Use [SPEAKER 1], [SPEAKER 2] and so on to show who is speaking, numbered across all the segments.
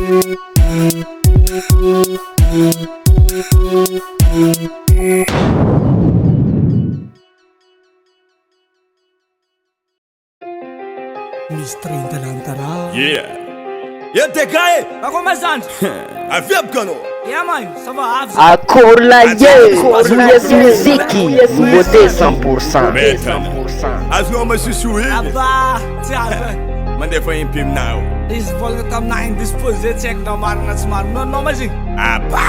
[SPEAKER 1] Misy 30 lang tara.
[SPEAKER 2] Yeah, DEGAH.
[SPEAKER 1] Ako mazanj.
[SPEAKER 2] Aviabka anao.
[SPEAKER 1] Yeah man, ça va.
[SPEAKER 3] Akorlaye, Nouveauté Musique, nouveauté 100%.
[SPEAKER 2] Azonao masusohy.
[SPEAKER 1] Aba, tsy azo.
[SPEAKER 2] Mandefa impimina.
[SPEAKER 1] Izy volagna taminah indisposé tsy haiko na marina tsy marina. Nanao mazigny.
[SPEAKER 2] Aba!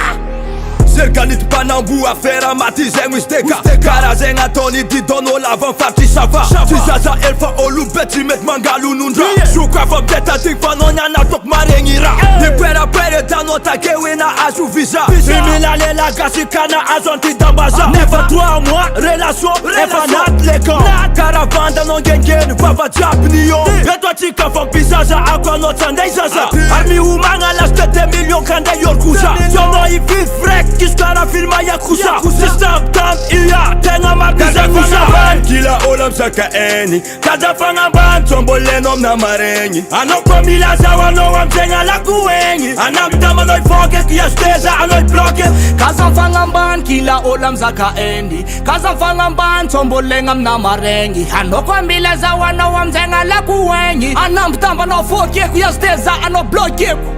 [SPEAKER 2] Serkanito mpanambo affaire maty zay misy DEGAH. Karaha zay gn'ataony didon'olo avy am'faritsy sava. Tsy zaza elfa olobe tsy mety mangalonondra. Sokafa mitetaty fanao ny anatoko maregny raha. Ny perapere tanao take hoe nahazo visa. Mimila lela gasy ka nahazo antidambaza. Nefa 3 mois relation efa naty lekan. Karaha vandanao ngengeny vava jiaby nion. Eto atsika fampizaza ako anao tsy andeha zaza. Ary miomagna lasy 2 millions kandeh yorkoza. Sonao ividy frek karaha filma yakuza. System tam iya tegna makazanguza. Kila olo mzaka eny kazafagna ambany tsomboleno amina maregny. Anao koa mila zahoanao amzegna lako egny. Anamitamanao ivoky kiasteza anao ibloke.
[SPEAKER 1] Kazafagna ambany kila olo mzaka eny. Kazafagna ambany tsombolegna amina maregny. Anao koa mila zahoanao amzegna lako egny. Anambitambanao fokeko iasteza anao blokeko.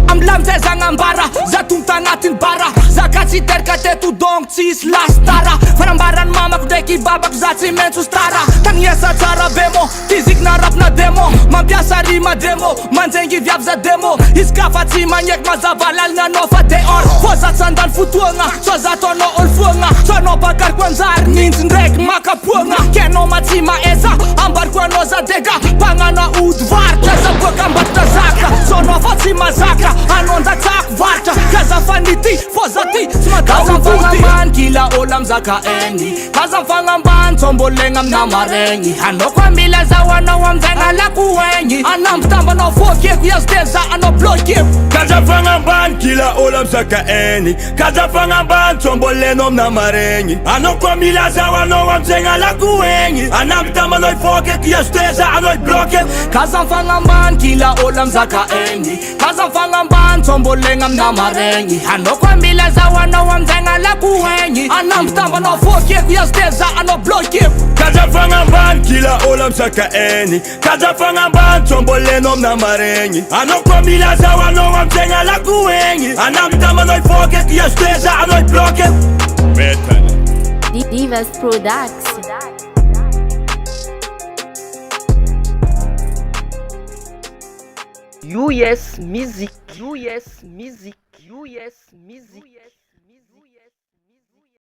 [SPEAKER 1] Amlamzay zagnambara za tonta agnatin'ny bara. Za ka tsy teraka teto donc tsisy lastara. Fanambarany mamako ndraiky babako za tsy maintsy stara. Tagniasa tsara bemo tizikina rapina demo. Mampiasa rima demo manjengy viavy za demo. Izy ka fa tsy magneky mazava lalina anao fa dehors. Fô za tsy andany fotoagna so za ataonao olo foagna. So anao bakariko anjary nintsy ndraiky makapoagna. Kenao matsy maeza ambariko anao za DEGAH. Pagnana ody varitra za boaka ambaritra zaka. So anao fa tsy mazaka anao ndratsako varitra. Kazafanity fô za ty tsy makazafagna ambany kila olo amzaka eny. Kazafagna ambany tsombolegna amina maregny. Anao koa mila zahoanao amzegna lako egny. Anambitambanao fokeko iasteza anao blokeko.
[SPEAKER 2] Kazafagna ambany kila olo amzaka eny. Kazafagna ambany tsomboleno amina maregny. Anao koa mila zahoanao amzegna lako egny. Anambitambanao ifokeko iasteza anao ibloke.
[SPEAKER 1] Kazafagna ambany kila olo amzaka eny. Kazafagna ambany tsombolegna amina maregny. Anao koa mila zahoanao amzegna lako egny. Anambitambanao fokeko iasteza anao blokeko.
[SPEAKER 2] Kazafagna ambany kila olo amzaka eny. Kazafagna ambany tsomboleno amina maregny. Anao koa mila zahoanao amzegna lako egny. Anambitambanao ifokeko iasteza anao ibloke.
[SPEAKER 4] Divas Products.
[SPEAKER 3] US Music, US Music, US Music.